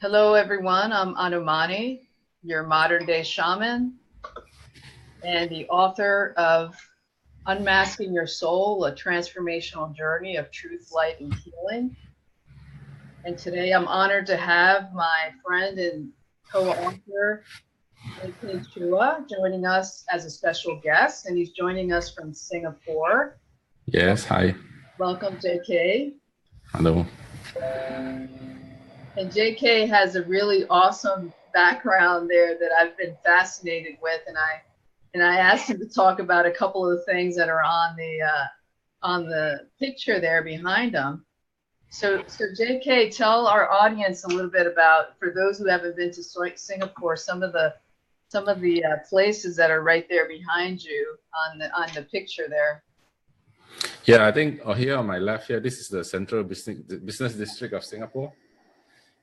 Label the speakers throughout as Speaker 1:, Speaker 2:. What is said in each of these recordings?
Speaker 1: Hello, everyone. I'm Anumani, your modern day shaman and the author of Unmasking Your Soul, a transformational journey of truth, light, and healing. And today I'm honored to have my friend and co-author, JK Chua, joining us as a special guest. And he's joining us from Singapore.
Speaker 2: Yes, hi.
Speaker 1: Welcome, JK.
Speaker 2: Hello.
Speaker 1: And JK has a really awesome background there that I've been fascinated with, and I asked him to talk about a couple of the things that are on the picture there behind him. So JK, tell our audience a little bit about, for those who haven't been to Singapore, some of the places that are right there behind you on the picture there.
Speaker 2: Yeah, I think here on my left here, this is the central business district of Singapore.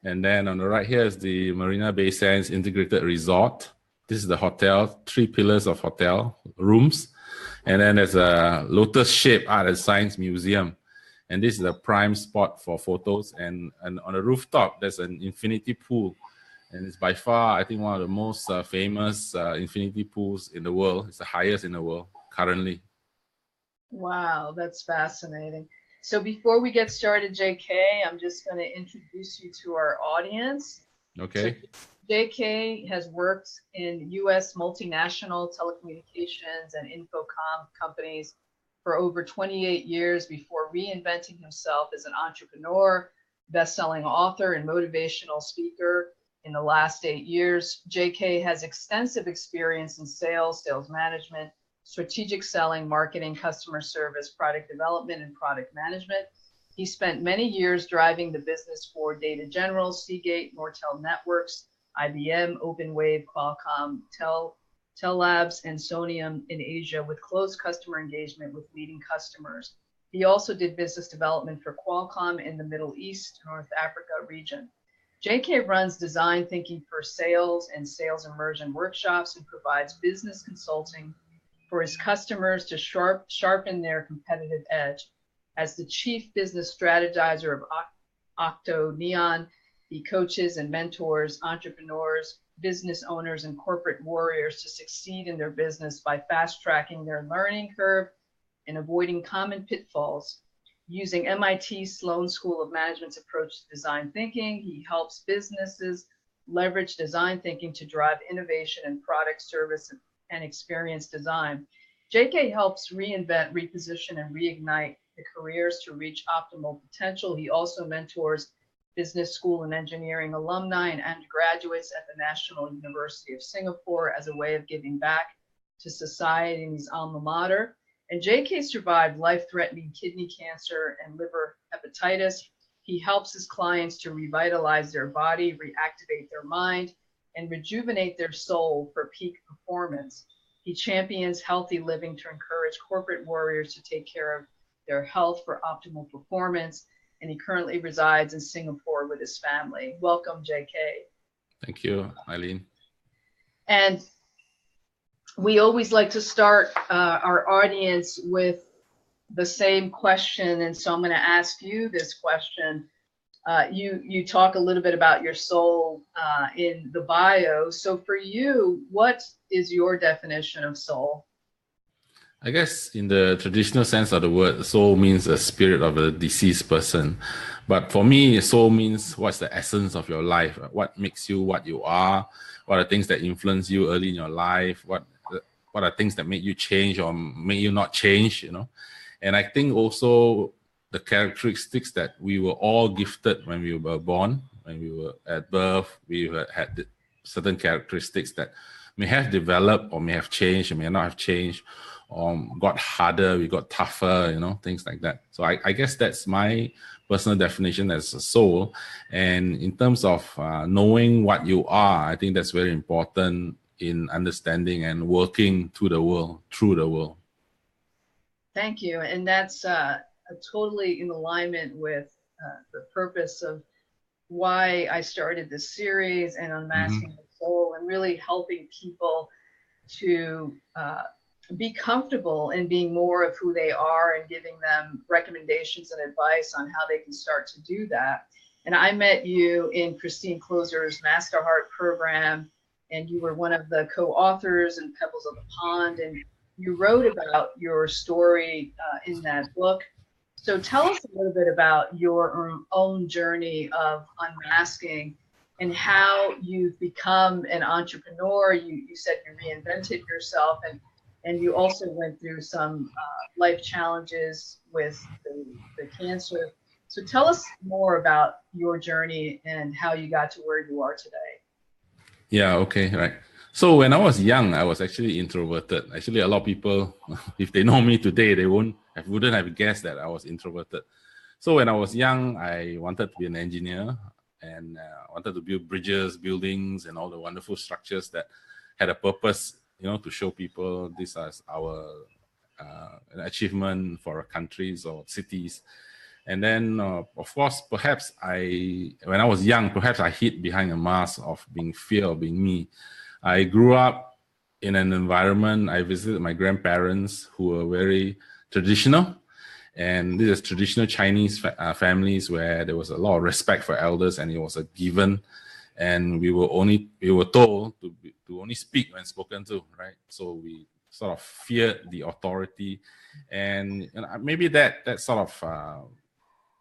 Speaker 2: And then on the right here is the Marina Bay Sands Integrated Resort. This is the hotel, 3 pillars of hotel rooms. And then there's a lotus-shaped art and science museum. And this is a prime spot for photos. And on the rooftop, there's an infinity pool. And it's by far, I think, one of the most famous infinity pools in the world. It's the highest in the world currently.
Speaker 1: Wow, that's fascinating. So before we get started, JK, I'm just going to introduce you to our audience.
Speaker 2: Okay.
Speaker 1: So JK has worked in U.S. multinational telecommunications and infocom companies for over 28 years before reinventing himself as an entrepreneur, best-selling author, and motivational speaker. In the last 8 years, JK has extensive experience in sales management, strategic selling, marketing, customer service, product development, and product management. He spent many years driving the business for Data General, Seagate, Nortel Networks, IBM, OpenWave, Qualcomm, Labs, and Sonium in Asia with close customer engagement with leading customers. He also did business development for Qualcomm in the Middle East, North Africa region. JK runs design thinking for sales and sales immersion workshops and provides business consulting for his customers to sharpen their competitive edge. As the chief business strategizer of Octo Neon, he coaches and mentors entrepreneurs, business owners, and corporate warriors to succeed in their business by fast-tracking their learning curve and avoiding common pitfalls. Using MIT Sloan School of Management's approach to design thinking, he helps businesses leverage design thinking to drive innovation in product, service, and experience design. JK helps reinvent, reposition, and reignite the careers to reach optimal potential. He also mentors business school and engineering alumni and undergraduates at the National University of Singapore as a way of giving back to society in his alma mater. And JK survived life-threatening kidney cancer and liver hepatitis. He helps his clients to revitalize their body, reactivate their mind, and rejuvenate their soul for peak performance. He champions healthy living to encourage corporate warriors to take care of their health for optimal performance. And he currently resides in Singapore with his family. Welcome, JK.
Speaker 2: Thank you, Eileen.
Speaker 1: And we always like to start our audience with the same question. And so I'm going to ask you this question. You talk a little bit about your soul in the bio. So for you, what is your definition of soul?
Speaker 2: I guess in the traditional sense of the word, soul means a spirit of a deceased person. But for me, soul means what's the essence of your life, what makes you what you are, what are things that influence you early in your life, what are things that make you change or make you not change, you know. And I think also the characteristics that we were all gifted when we were born, when we were at birth, we had certain characteristics that may have developed or may have changed or may not have changed, or got harder, we got tougher, you know, things like that. So I guess that's my personal definition as a soul. And in terms of knowing what you are, I think that's very important in understanding and working through the world.
Speaker 1: Thank you. And that's totally in alignment with the purpose of why I started this series and Unmasking the Soul, and really helping people to be comfortable in being more of who they are and giving them recommendations and advice on how they can start to do that. And I met you in Christine Closer's Master Heart program, and you were one of the co-authors in Pebbles of the Pond, and you wrote about your story in that book. So tell us a little bit about your own journey of unmasking and how you've become an entrepreneur. You said you reinvented yourself, and you also went through some life challenges with the cancer. So tell us more about your journey and how you got to where you are today.
Speaker 2: Yeah, okay, right. So when I was young, I was actually introverted. Actually, a lot of people, if they know me today, they wouldn't have guessed that I was introverted. So when I was young, I wanted to be an engineer and wanted to build bridges, buildings, and all the wonderful structures that had a purpose, to show people this as our an achievement for our countries or cities. And then, of course, perhaps when I was young, perhaps I hid behind a mask of being fear of being me. I grew up in an environment, I visited my grandparents who were very traditional. And this is traditional Chinese families where there was a lot of respect for elders and it was a given. And we were told to only speak when spoken to, right? So we sort of feared the authority. And maybe that sort of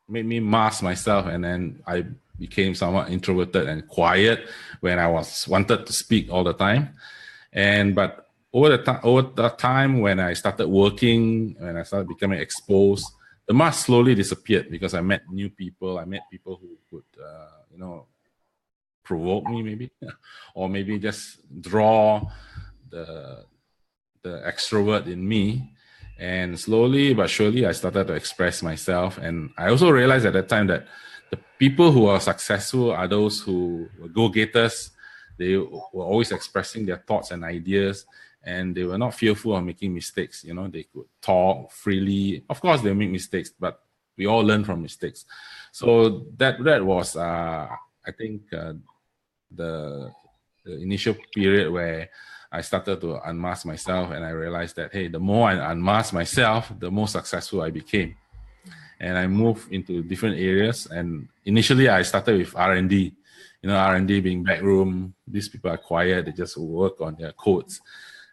Speaker 2: made me mask myself, and then I became somewhat introverted and quiet when I wanted to speak all the time. But over the time when I started working, when I started becoming exposed, the mask slowly disappeared because I met new people. I met people who could, provoke me maybe, or maybe just draw the extrovert in me. And slowly but surely, I started to express myself. And I also realized at that time that the people who are successful are those who were go-getters. They were always expressing their thoughts and ideas, and they were not fearful of making mistakes. They could talk freely. Of course, they make mistakes, but we all learn from mistakes. So that was, I think, the initial period where I started to unmask myself, and I realized that, hey, the more I unmasked myself, the more successful I became. And I moved into different areas. And initially, I started with R&D. R&D being backroom. These people are quiet. They just work on their codes.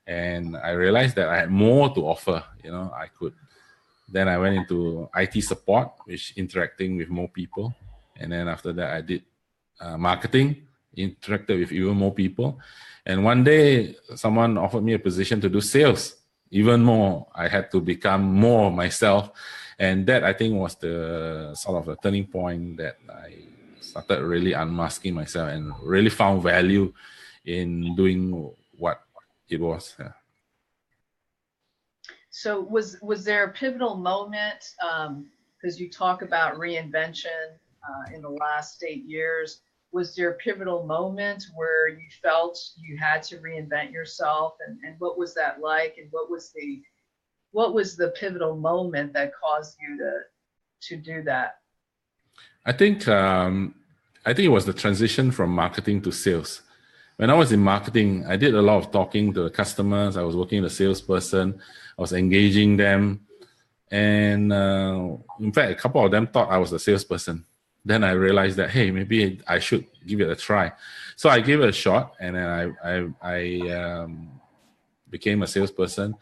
Speaker 2: And I realized that I had more to offer. Then I went into IT support, which interacting with more people. And then after that, I did marketing, interacted with even more people. And one day, someone offered me a position to do sales. Even more, I had to become more myself. And that, I think, was the sort of a turning point that I started really unmasking myself and really found value in doing what it was. Yeah.
Speaker 1: So was there a pivotal moment, because you talk about reinvention in the last 8 years, was there a pivotal moment where you felt you had to reinvent yourself, and what was that like, and what was the pivotal moment that caused you to do that?
Speaker 2: I think it was the transition from marketing to sales. When I was in marketing, I did a lot of talking to the customers. I was working as a salesperson. I was engaging them. And in fact, a couple of them thought I was a salesperson. Then I realized that, hey, maybe I should give it a try. So I gave it a shot, and then I became a salesperson.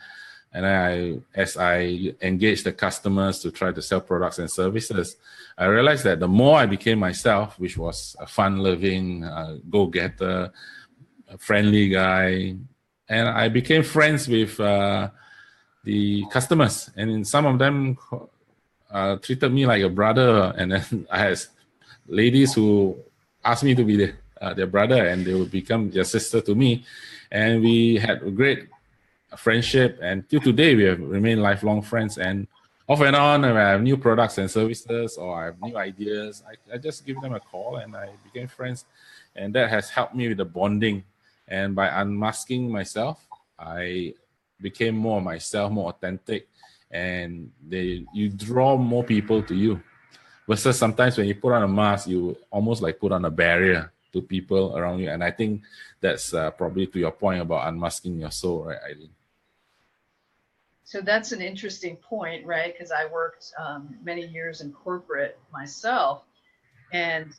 Speaker 2: And then as I engaged the customers to try to sell products and services, I realized that the more I became myself, which was a fun-loving, go-getter, a friendly guy, and I became friends with the customers, and some of them treated me like a brother. And then I had ladies who asked me to be their brother, and they would become their sister to me, and we had a great friendship. And till today, we have remained lifelong friends. And off and on, when I have new products and services or I have new ideas, I just give them a call, and I became friends, and that has helped me with the bonding. And by unmasking myself, I became more myself, more authentic, and you draw more people to you. Versus sometimes when you put on a mask, you almost like put on a barrier to people around you. And I think that's probably to your point about unmasking your soul, right, Eileen?
Speaker 1: So that's an interesting point, right? Because I worked many years in corporate myself, and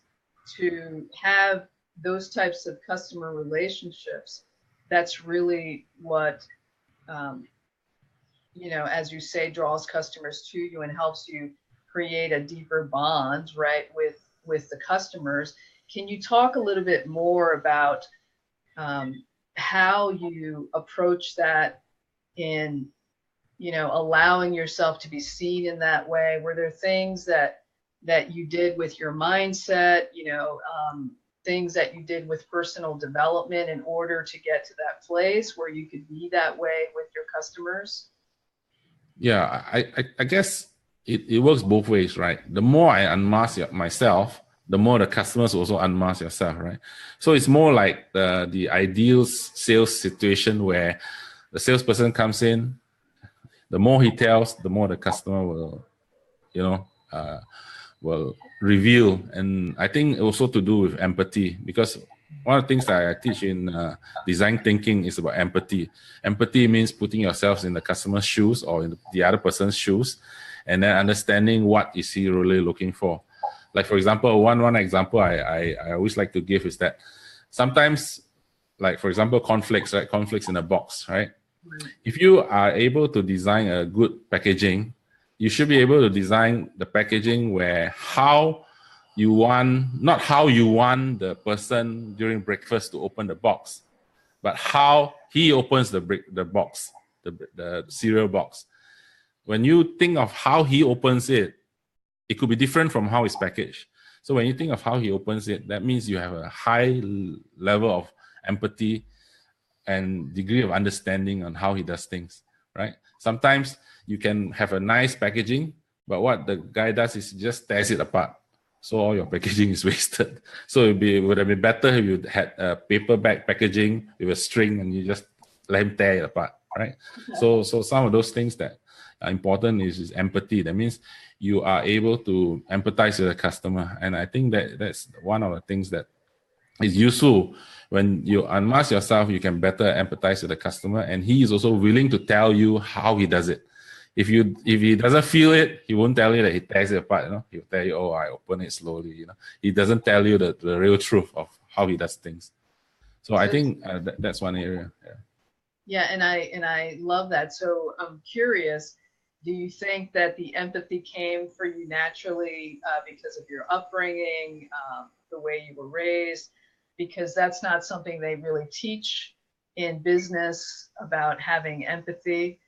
Speaker 1: to have those types of customer relationships, that's really what, um, as you say, draws customers to you and helps you create a deeper bond, right, with the customers. Can you talk a little bit more about um, how you approach that in allowing yourself to be seen in that way? Were there things that you did with your mindset, things that you did with personal development in order to get to that place where you could be that way with your customers?
Speaker 2: Yeah, I guess it works both ways, right? The more I unmask myself, the more the customers also unmask yourself, right? So it's more like the ideal sales situation where the salesperson comes in, the more he tells, the more the customer will, you know, will reveal. And I think also to do with empathy, because one of the things that I teach in design thinking is about empathy. Empathy means putting yourself in the customer's shoes or in the other person's shoes, and then understanding what is he really looking for. Like for example, one example I always like to give is that sometimes, like for example, conflicts, right? Conflicts in a box, right?
Speaker 1: Right.
Speaker 2: If you are able to design a good packaging, you should be able to design the packaging where how you want, not how you want the person during breakfast to open the box, but how he opens the box, the cereal box. When you think of how he opens it, it could be different from how it's packaged. So when you think of how he opens it, that means you have a high level of empathy and degree of understanding on how he does things, right? Sometimes you can have a nice packaging, but what the guy does is just tears it apart. So all your packaging is wasted. So it would have been better if you had a paper bag packaging with a string and you just let him tear it apart, right? So some of those things that are important is empathy. That means you are able to empathize with the customer. And I think that's one of the things that is useful. When you unmask yourself, you can better empathize with the customer, and he is also willing to tell you how he does it. If he doesn't feel it, he won't tell you that he tears it apart. He'll tell you, "Oh, I open it slowly." He doesn't tell you the real truth of how he does things. So I
Speaker 1: So
Speaker 2: think that's one area. Yeah.
Speaker 1: yeah, and I love that. So I'm curious, do you think that the empathy came for you naturally because of your upbringing, the way you were raised? Because that's not something they really teach in business about having empathy.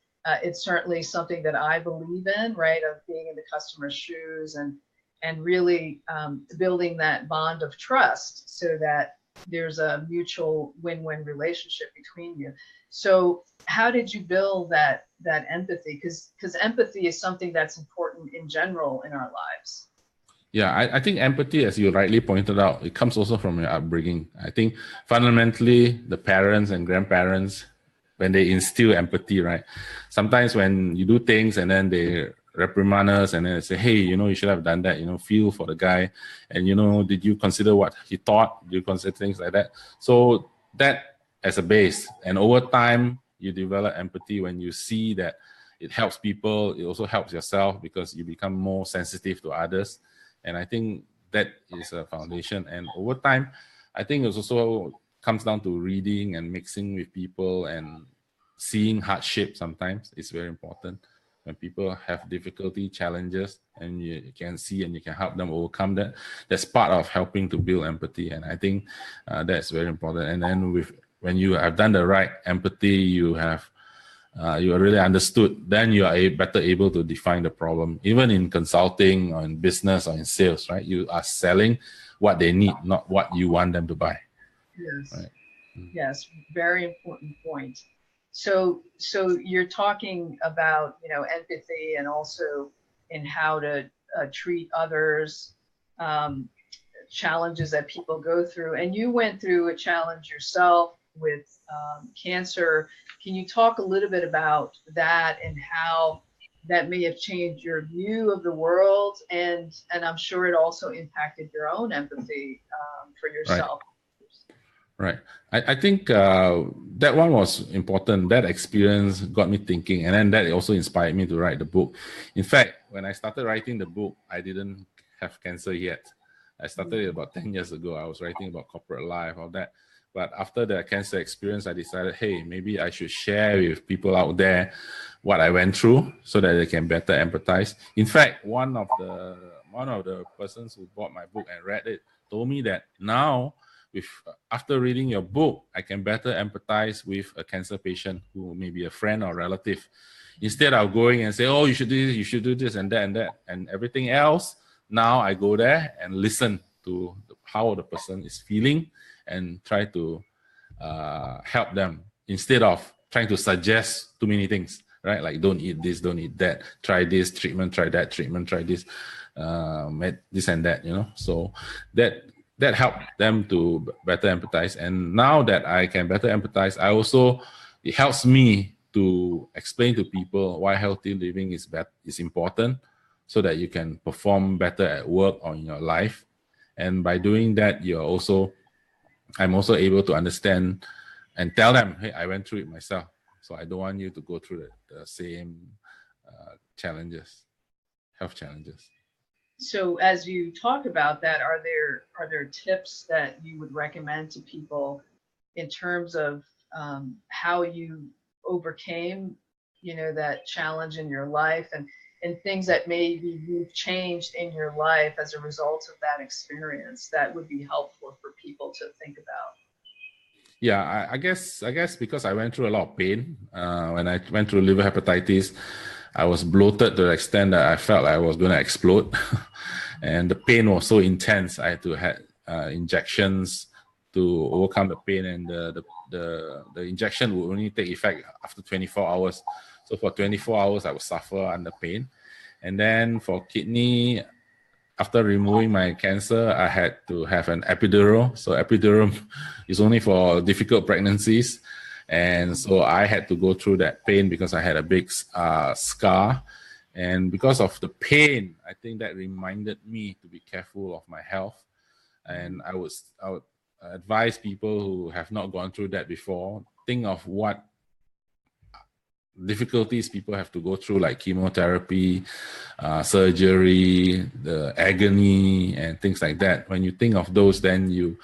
Speaker 1: It's certainly something that I believe in, right? Of being in the customer's shoes and really building that bond of trust so that there's a mutual win-win relationship between you. So how did you build that empathy? Because empathy is something that's important in general in our lives.
Speaker 2: Yeah, I think empathy, as you rightly pointed out, it comes also from your upbringing. I think fundamentally, the parents and grandparents, when they instill empathy, right? Sometimes when you do things and then they reprimand us and then they say, hey, you should have done that, feel for the guy. And, did you consider what he thought? Did you consider things like that? So that as a base. And over time, you develop empathy when you see that it helps people. It also helps yourself because you become more sensitive to others. And I think that is a foundation. And over time, I think it also comes down to reading and mixing with people and seeing hardship sometimes. It's very important when people have difficulty, challenges, and you can see and you can help them overcome that. That's part of helping to build empathy. And I think that's very important. And then when you have done the right empathy, you are really understood, then you are better able to define the problem. Even in consulting or in business or in sales, right? You are selling what they need, not what you want them to buy.
Speaker 1: Yes.
Speaker 2: Right.
Speaker 1: Yes, very important point. So you're talking about, empathy and also in how to treat others, um, challenges that people go through. And you went through a challenge yourself with cancer. Can you talk a little bit about that and how that may have changed your view of the world? And I'm sure it also impacted your own empathy for
Speaker 2: Right.
Speaker 1: yourself.
Speaker 2: Right. I think that one was important. That experience got me thinking. And then that also inspired me to write the book. In fact, when I started writing the book, I didn't have cancer yet. I started it about 10 years ago. I was writing about corporate life, all that. But after the cancer experience, I decided, hey, maybe I should share with people out there what I went through so that they can better empathize. In fact, one of the persons who bought my book and read it told me that now, with after reading your book, I can better empathize with a cancer patient who may be a friend or relative. Instead of going and say, "Oh, you should do this, you should do this, and that, and everything else." Now I go there and listen to how the person is feeling and try to help them instead of trying to suggest too many things. Right? Like, don't eat this, don't eat that. Try this treatment, try that treatment, try this, this and that. So that helped them to better empathize. And now that I can better empathize, it helps me to explain to people why healthy living is important, so that you can perform better at work or in your life. And by doing that, I'm also able to understand and tell them, hey, I went through it myself. So I don't want you to go through the same challenges, health challenges.
Speaker 1: So as you talk about that, are there tips that you would recommend to people in terms of how you overcame, that challenge in your life, and things that maybe you've changed in your life as a result of that experience that would be helpful for people to think about?
Speaker 2: Yeah, I guess because I went through a lot of pain when I went through liver hepatitis. I was bloated to the extent that I felt I was going to explode. And the pain was so intense. I had to have injections to overcome the pain, and the injection would only take effect after 24 hours. So for 24 hours, I would suffer under pain. And then for kidney, after removing my cancer, I had to have an epidural. So epidural is only for difficult pregnancies. And so I had to go through that pain because I had a big scar. And because of the pain, I think that reminded me to be careful of my health. And I would advise people who have not gone through that before, think of what difficulties people have to go through, like chemotherapy, surgery, the agony, and things like that. When you think of those, then you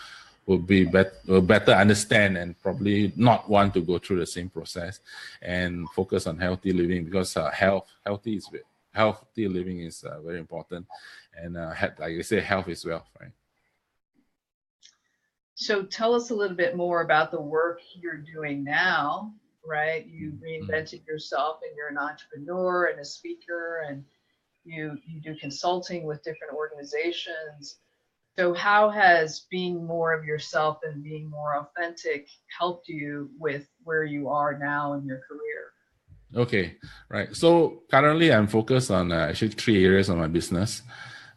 Speaker 2: will better understand and probably not want to go through the same process, and focus on healthy living, because healthy living is very important. And like they say, health is wealth, right?
Speaker 1: So tell us a little bit more about the work you're doing now, right? You reinvented yourself, and you're an entrepreneur and a speaker, and you do consulting with different organizations. So how has being more of yourself and being more authentic helped you with where you are now in your career?
Speaker 2: Okay, right. So currently I'm focused on actually 3 areas of my business.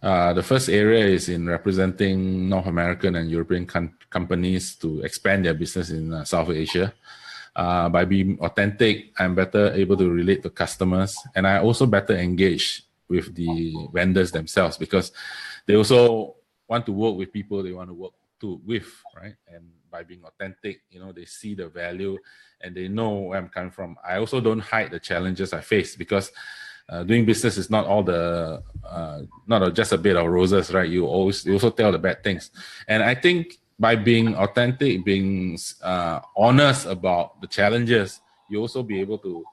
Speaker 2: The first area is in representing North American and European companies to expand their business in South Asia. By being authentic, I'm better able to relate to customers, and I also better engage with the vendors themselves, because they also want to work with people they want to work with, right? And by being authentic, they see the value and they know where I'm coming from. I also don't hide the challenges I face, because doing business is not not just a bit of roses, right? You also tell the bad things. And I think by being authentic, being honest about the challenges, you also be able to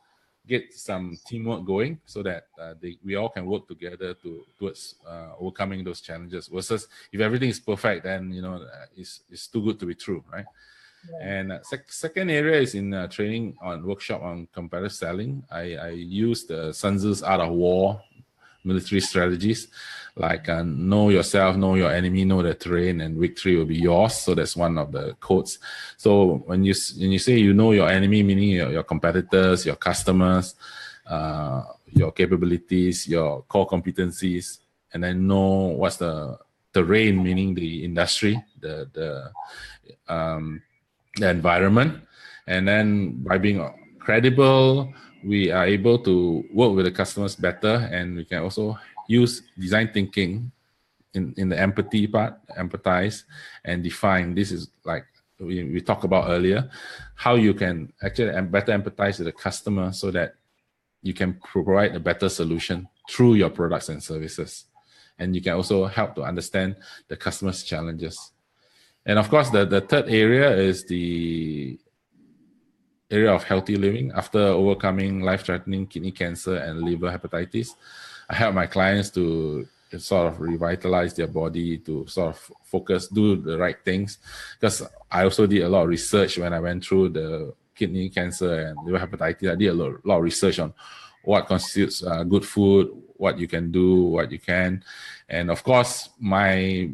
Speaker 2: get some teamwork going, so that we all can work together towards overcoming those challenges. Versus if everything is perfect, then it's too good to be true, right? Yeah. And second area is in training on workshop on competitive selling. I use the Sun Tzu's Art of War military strategies, like know yourself, know your enemy, know the terrain, and victory will be yours. So that's one of the quotes. So when you say you know your enemy, meaning your competitors, your customers, your capabilities, your core competencies, and then know what's the terrain, meaning the industry, the environment. And then by being credible, we are able to work with the customers better, and we can also use design thinking in the empathy part, empathize and define. This is like we talked about earlier, how you can actually better empathize with the customer so that you can provide a better solution through your products and services. And you can also help to understand the customer's challenges. And of course, the third area is the area of healthy living. After overcoming life-threatening kidney cancer and liver hepatitis, I help my clients to sort of revitalize their body, to sort of focus, do the right things. Because I also did a lot of research when I went through the kidney cancer and liver hepatitis. I did a lot of research on what constitutes good food, what you can do, what you can. And of course, my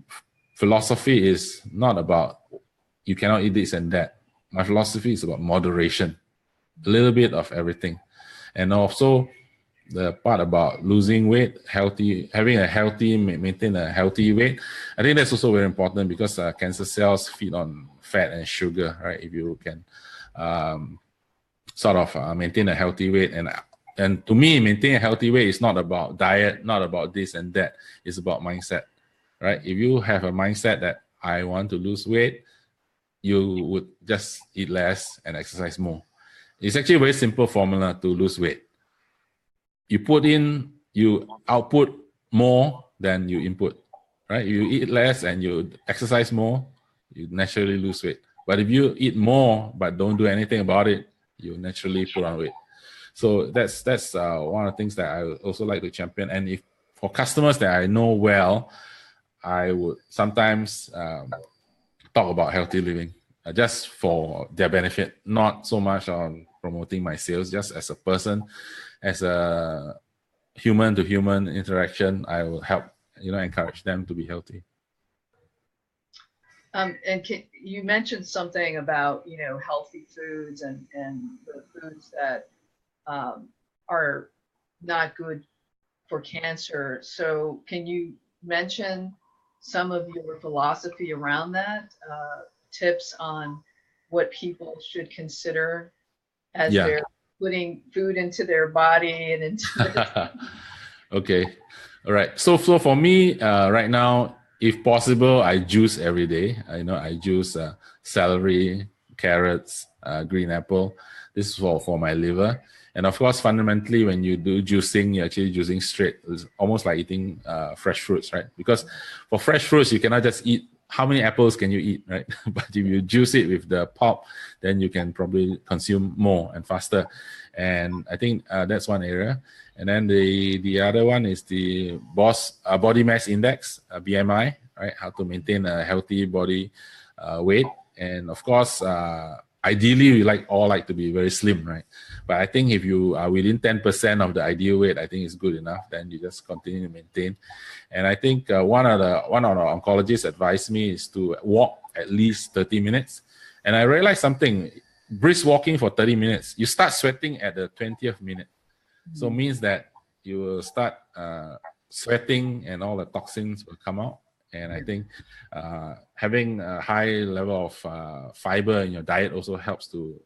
Speaker 2: philosophy is not about you cannot eat this and that. My philosophy is about moderation, a little bit of everything. And also the part about losing weight, maintain a healthy weight. I think that's also very important because cancer cells feed on fat and sugar, right? If you can sort of maintain a healthy weight. And to me, maintain a healthy weight is not about diet, not about this and that. It's about mindset, right? If you have a mindset that I want to lose weight, you would just eat less and exercise more. It's actually a very simple formula to lose weight. You output more than you input, right? You eat less and you exercise more, you naturally lose weight. But if you eat more but don't do anything about it, you naturally put on weight. So that's one of the things that I also like to champion. And if for customers that I know well, I would sometimes talk about healthy living just for their benefit, not so much on promoting my sales, just as a person, as a human to human interaction, I will help, encourage them to be healthy.
Speaker 1: And you mentioned something about, healthy foods and the foods that are not good for cancer. So can you mention some of your philosophy around that, tips on what people should consider as they're putting food into their body and into
Speaker 2: Okay. All right. So for me, right now, if possible, I juice every day. I juice celery, carrots, green apple. This is for my liver. And of course, fundamentally, when you do juicing, you're actually juicing straight. It's almost like eating fresh fruits, right? Because for fresh fruits, you cannot just eat. How many apples can you eat, right? But if you juice it with the pulp, then you can probably consume more and faster. And I think that's one area. And then the other one is the body mass index, BMI, right? How to maintain a healthy body weight. And of course, ideally, we all like to be very slim, right? But I think if you are within 10% of the ideal weight, I think it's good enough. Then you just continue to maintain. And I think one of the oncologists advised me is to walk at least 30 minutes. And I realized something, brisk walking for 30 minutes, you start sweating at the 20th minute. So it means that you will start sweating and all the toxins will come out. And I think having a high level of fiber in your diet also helps to,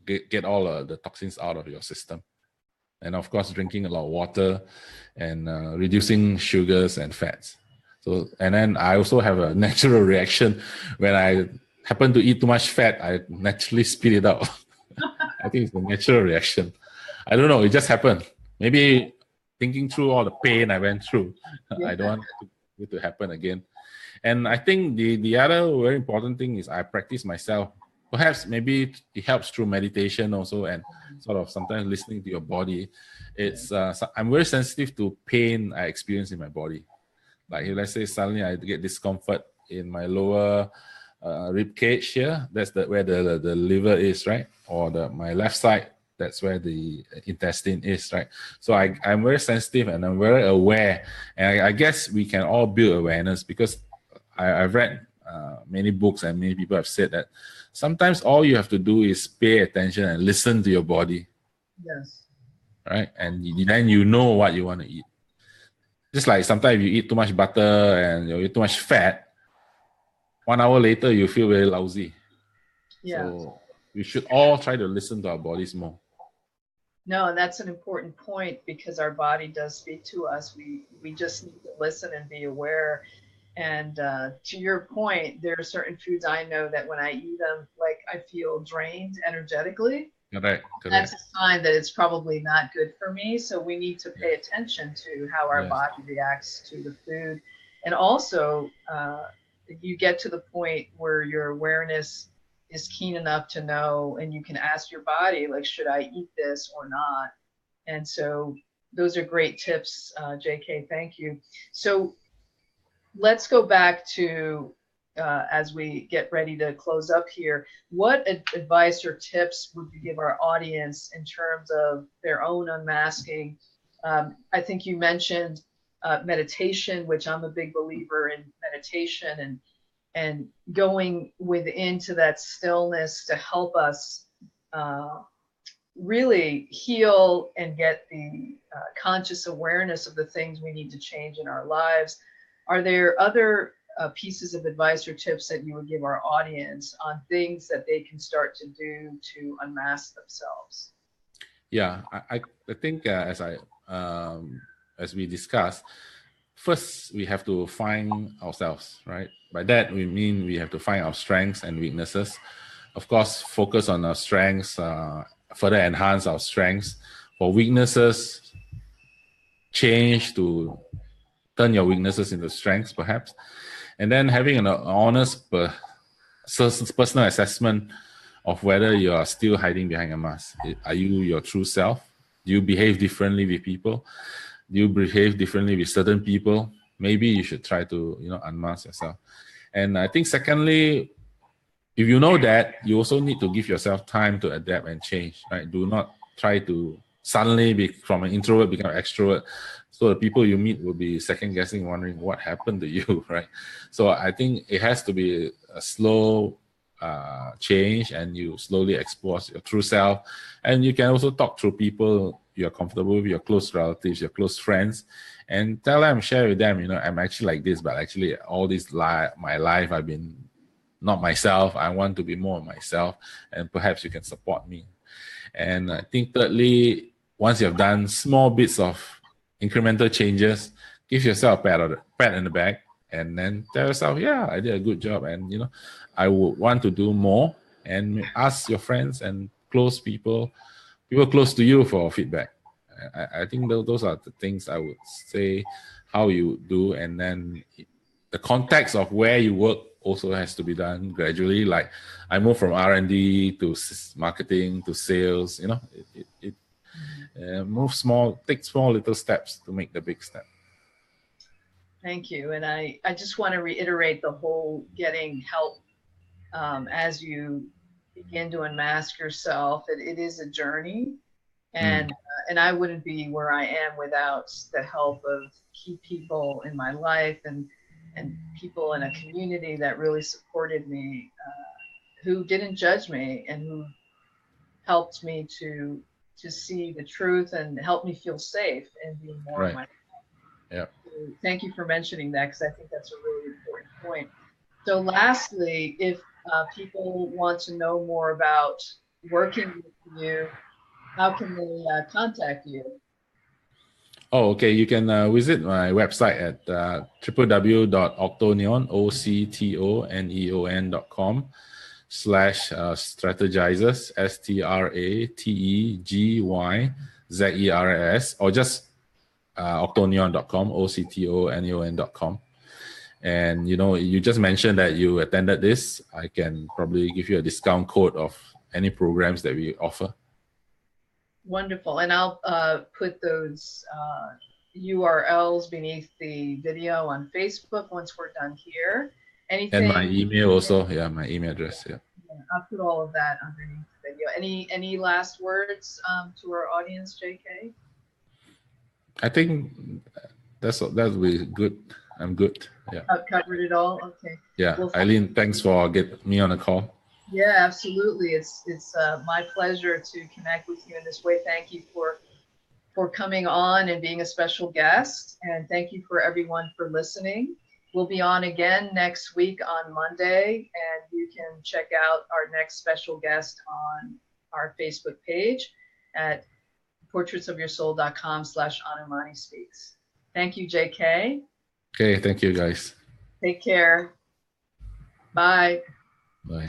Speaker 2: get all the toxins out of your system. And of course, drinking a lot of water and reducing sugars and fats. So, and then I also have a natural reaction when I happen to eat too much fat, I naturally spit it out. I think it's a natural reaction. I don't know, it just happened. Maybe thinking through all the pain I went through, I don't want it to happen again. And I think the other very important thing is I practice myself. Perhaps maybe it helps through meditation also, and sort of sometimes listening to your body. It's I'm very sensitive to pain I experience in my body. Like if let's say suddenly I get discomfort in my lower rib cage here, that's where the liver is, right? Or my left side, that's where the intestine is, right? So I'm very sensitive and I'm very aware. And I guess we can all build awareness because I've read many books and many people have said that sometimes all you have to do is pay attention and listen to your body.
Speaker 1: Yes.
Speaker 2: Right? And then you know what you want to eat. Just like sometimes you eat too much butter and you eat too much fat, 1 hour later you feel very lousy. Yeah. So we should all try to listen to our bodies more.
Speaker 1: No, and that's an important point because our body does speak to us. We just need to listen and be aware. And to your point, there are certain foods I know that when I eat them, like I feel drained energetically.
Speaker 2: Correct,
Speaker 1: That's
Speaker 2: correct.
Speaker 1: a sign that it's probably not good for me. So we need to pay attention to how our
Speaker 2: Yes.
Speaker 1: body reacts to the food. And also, you get to the point where your awareness is keen enough to know, and you can ask your body, like, should I eat this or not? And so those are great tips, JK. Thank you. So let's go back to as we get ready to close up here, what advice or tips would you give our audience in terms of their own unmasking? I think you mentioned meditation, which I'm a big believer in meditation, and going within to that stillness to help us really heal and get the conscious awareness of the things we need to change in our lives. Are there other pieces of advice or tips that you would give our audience on things that they can start to do to unmask themselves?
Speaker 2: Yeah, I think as we discussed, first we have to find ourselves, right? By that we mean we have to find our strengths and weaknesses. Of course, focus on our strengths, further enhance our strengths. For weaknesses, change to turn your weaknesses into strengths, perhaps. And then having an honest personal assessment of whether you are still hiding behind a mask. Are you your true self? Do you behave differently with people? Do you behave differently with certain people? Maybe you should try to, unmask yourself. And I think secondly, if you know that, you also need to give yourself time to adapt and change, right? Do not try to suddenly be from an introvert become an extrovert. So the people you meet will be second guessing, wondering what happened to you, right? So I think it has to be a slow change, and you slowly expose your true self. And you can also talk to people you're comfortable with, your close relatives, your close friends, and tell them, share with them, I'm actually like this, but actually all this my life I've been not myself. I want to be more myself, and perhaps you can support me. And I think thirdly, once you have done small bits of incremental changes, give yourself a pat in the back, and then tell yourself, yeah, I did a good job, and I would want to do more. And ask your friends and close people close to you for feedback. I think those are the things I would say how you do. And then the context of where you work also has to be done gradually. Like I moved from R&D to marketing to sales. It move small, take small little steps to make the big step.
Speaker 1: Thank you. And I just want to reiterate the whole getting help as you begin to unmask yourself. It is a journey. And I wouldn't be where I am without the help of key people in my life and people in a community that really supported me, who didn't judge me and who helped me to see the truth and helped me feel safe and being more of
Speaker 2: Right.
Speaker 1: my.
Speaker 2: Yeah.
Speaker 1: So thank you for mentioning that, because I think that's a really important point. So lastly, if people want to know more about working with you, how can they contact you?
Speaker 2: Oh, okay. You can visit my website at www.octoneon.com/strategizers, STRATEGYZERS, or just octoneon.com, OCTONEON.com. And you just mentioned that you attended this. I can probably give you a discount code of any programs that we offer.
Speaker 1: Wonderful. And I'll put those URLs beneath the video on Facebook once we're done here. Anything?
Speaker 2: And my email also. Yeah, my email address. Yeah.
Speaker 1: I'll put all of that underneath the video. Any last words to our audience, JK?
Speaker 2: I think that'll be good. I'm good. Yeah.
Speaker 1: I've covered it all. Okay.
Speaker 2: Yeah.
Speaker 1: Well,
Speaker 2: Eileen, thanks for getting me on the call.
Speaker 1: yeah, absolutely. It's my pleasure to connect with you in this way. Thank you for coming on and being a special guest. And thank you for everyone for listening. We'll be on again next week on Monday, and you can check out our next special guest on our Facebook page at portraitsofyoursoul.com/Anumani Speaks. Thank you, JK.
Speaker 2: Okay, thank you guys.
Speaker 1: Take care. Bye.
Speaker 2: Bye.